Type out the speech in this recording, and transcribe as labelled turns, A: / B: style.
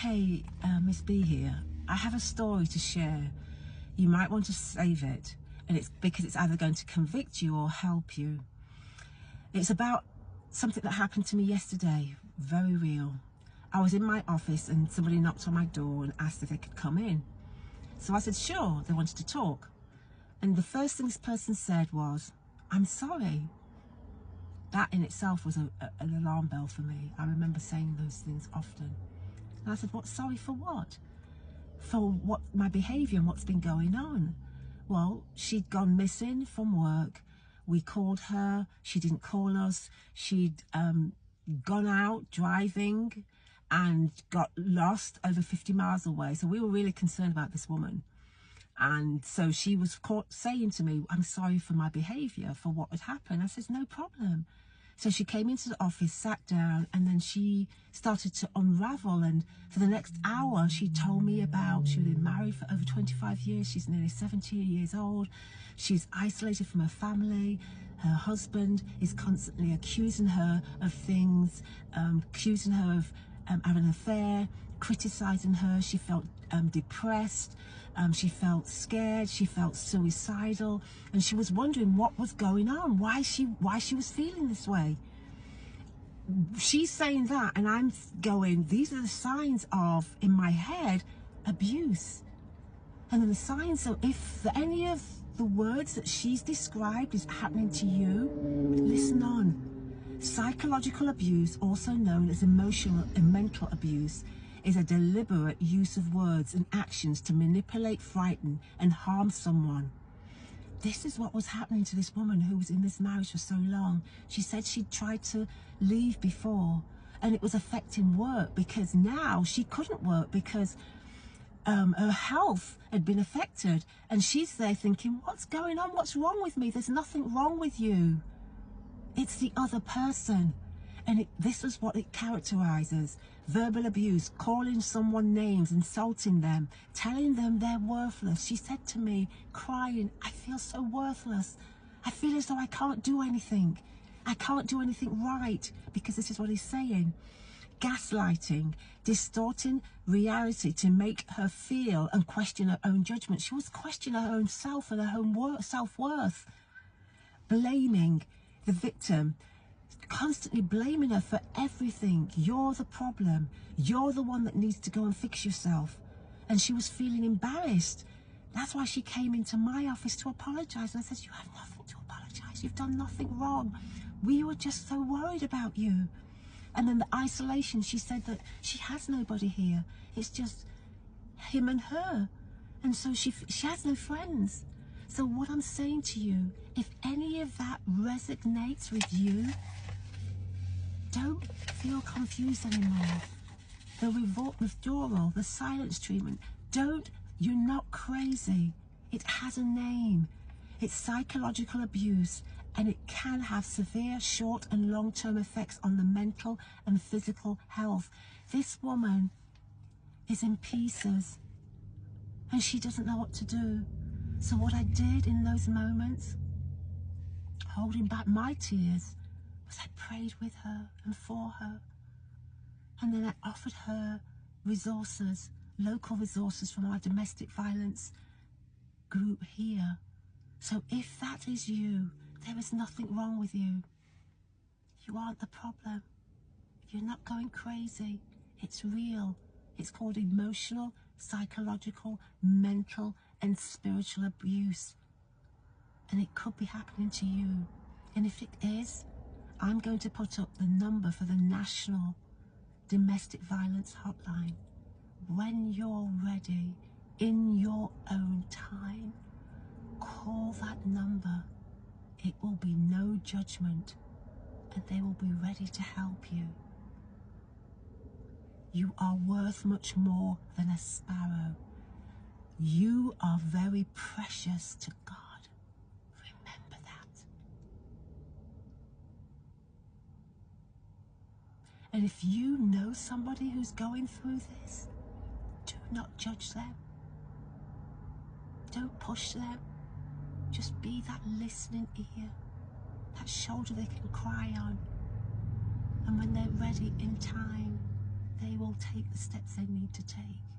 A: Hey, Miss B here. I have a story to share. You might want to save it, and it's because it's either going to convict you or help you. It's about something that happened to me yesterday, very real. I was in my office and somebody knocked on my door and asked if they could come in. So I said, sure, they wanted to talk. And the first thing this person said was, I'm sorry. That in itself was an alarm bell for me. I remember saying those things often. And I said, what, sorry for what? For what, my behaviour and what's been going on. Well, she'd gone missing from work. We called her, she didn't call us. She'd gone out driving and got lost over 50 miles away. So we were really concerned about this woman. And so she was caught saying to me, I'm sorry for my behaviour, for what had happened. I said, no problem. So she came into the office, sat down, and then she started to unravel. And for the next hour, she told me about, she'd been married for over 25 years. She's nearly 70 years old. She's isolated from her family. Her husband is constantly accusing her of things, accusing her of having an affair, criticising her. She felt depressed. She felt scared. She felt suicidal, and she was wondering what was going on, why she was feeling this way. She's saying that, and I'm going, these are the signs of, in my head, abuse. And then the signs of, if any of the words that she's described is happening to you, listen on. Psychological abuse, also known as emotional and mental abuse, is a deliberate use of words and actions to manipulate, frighten, and harm someone. This is what was happening to this woman who was in this marriage for so long. She said she'd tried to leave before, and it was affecting work, because now she couldn't work because her health had been affected. And she's there thinking, what's going on? What's wrong with me? There's nothing wrong with you. It's the other person. And this is what it characterizes. Verbal abuse, calling someone names, insulting them, telling them they're worthless. She said to me, crying, I feel so worthless. I feel as though I can't do anything. I can't do anything right, because this is what he's saying. Gaslighting, distorting reality to make her feel and question her own judgment. She was questioning her own self and her own self-worth. Blaming the victim, constantly blaming her for everything. You're the problem. You're the one that needs to go and fix yourself. And she was feeling embarrassed. That's why she came into my office to apologise. And I said, you have nothing to apologise. You've done nothing wrong. We were just so worried about you. And then the isolation, she said that she has nobody here. It's just him and her. And so she has no friends. So what I'm saying to you, if any of that resonates with you, don't feel confused anymore. The withdrawal, the silence treatment, you're not crazy. It has a name. It's psychological abuse, and it can have severe short and long-term effects on the mental and physical health. This woman is in pieces, and she doesn't know what to do. So what I did in those moments, holding back my tears, was I prayed with her and for her. And then I offered her resources, local resources from our domestic violence group here. So if that is you, there is nothing wrong with you. You aren't the problem. You're not going crazy. It's real. It's called emotional, psychological, mental, and spiritual abuse. And it could be happening to you. And if it is, I'm going to put up the number for the National Domestic Violence Hotline. When you're ready, in your own time, call that number. It will be no judgment, and they will be ready to help you. You are worth much more than a sparrow. You are very precious to God. Remember that. And if you know somebody who's going through this, do not judge them. Don't push them. Just be that listening ear, that shoulder they can cry on. And when they're ready in time, they will take the steps they need to take.